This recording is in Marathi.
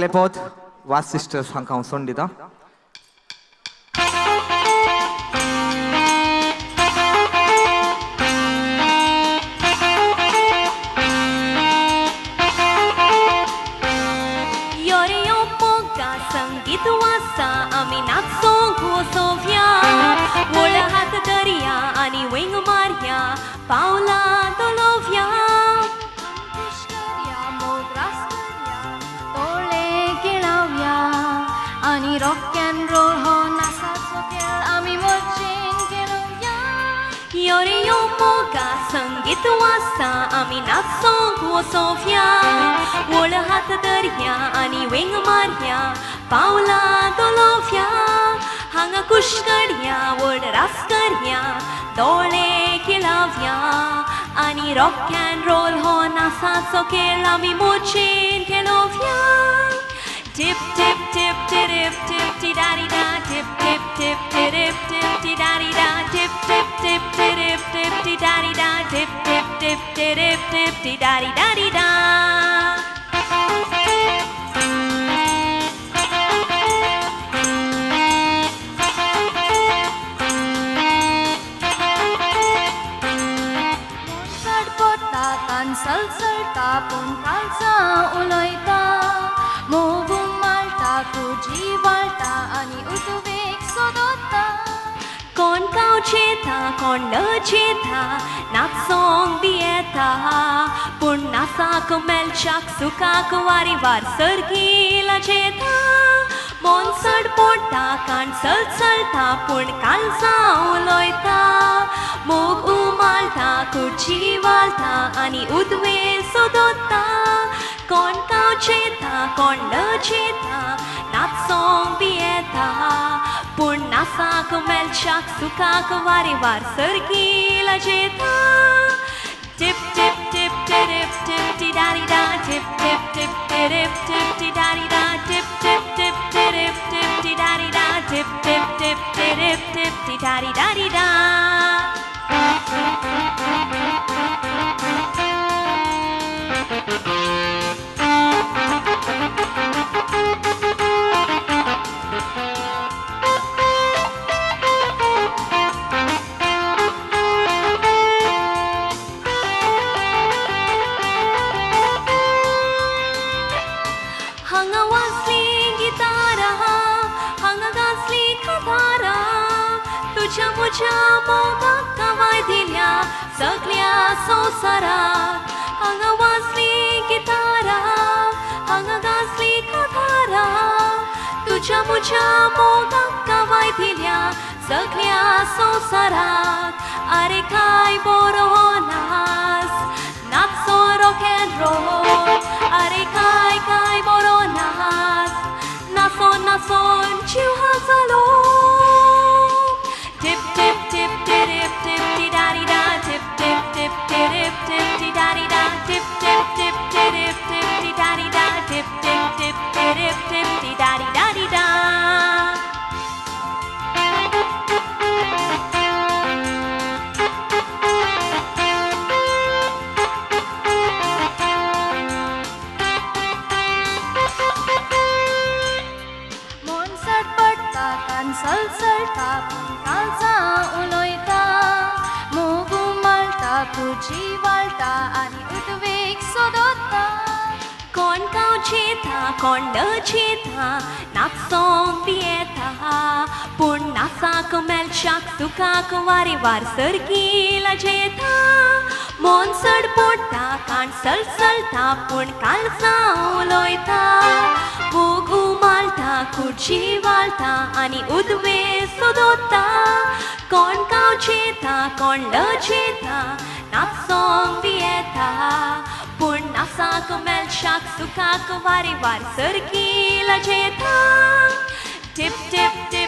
Poklepod, was sisters hangkang sondita. संगीत वाचा आम्ही नाचो घोसोव्या ओळ हात दर्या आणि वेंग मारया पावला दोलोव्या तोळे गिळाव्या आणि रॉक अँड रोल हो नाचाचो खेळ आम्ही मजेन केलोव्या यो रे यो मोगा संगीत वाचा आम्ही नाचो घोसोव्या ओळ हात दर्या आणि वेंग मारया पावला दोलोव्या हांगा कुशकड्या वड रास करया दोळे खिळाव्या आणि रॉक अँड रोल हो नाचाचो खेळ आम्ही मोजेन केलोव्या टिप टिप टिप टिप टिप टी डारी डा टिप टिप टिप टिप टिप टी डारी डा टिप टिप टिप टिप टिप टी डारी डा टिप टिप टिप टिप टिप टी डारी डारी डा सलसलता पूण कालचा उलयता मोगून माळटा तुजी वाळटा आनी उजवेक सोदता कोण गांवचेता कोण नचेता नाचोंक बी येता पूण नाचाक मेलच्याक सुकाक वारी वार सर्गीला जेता मोन चड पडटा कान चलचलता पूण कालचा उलयता मोग उमालता खुर्ची वालता आनी उदवे सोदता कोण गांवचेता कोण नचेता नाचोंक बी येता पूण नाचाक मेलच्याक सुकाक वारी वार सर्गीला जेता टिप टिप टिप टिप टिप टी डारी डा टिप टिप टिप टिप टिप टी डारी डा टिप टिप टिप टिप टिप टी डारी डा टिप टिप टिप टिप टिप टी डारी डारी डा हांगा वाजली गिटारा हांगा गाजली कथारा तुझ्या म्हज्या मोगाक कावाय दिल्या सगळ्या संवसाराक हांगा वाजली गिटारा हांगा गाजली कथारा तुझ्या म्हज्या मोगाक कावाय दिल्या सगळ्या संवसाराक आरे काय बरो नाच नाचो रॉक अँड रोल आरे काय काय बरो नाच नाचोन नाचोन जीव हा जालो टिप टिप टिप टिप टिप टी डारी डा टिप टिप टिप टिप टिप टी डारी डा टिप टिप टिप टिप टिप टी डारी डा टिप टिप टिप टिप टिप टी डारी डारी डा सलसलता पूण कालचा उलयता मोग माळटा तुजी वाळटा आनी उदवेक सोदता कोण गांवचेता कोण नचेता नाचोंक बी येता पूण नाचाक मेलच्याक सुकाक वारी वार सर्गीला जेता मोन चड पडटा कान चलचलता पूण कालचा उलयता मोग उमालता खुर्ची वालता आनी उदवे सोदता कोण गांवचेता कोण नचेता नाचोंक बी येता पूण नाचाक मेलच्याक सुकाक वारी वार सर्गीला जेता टिप टिप टिप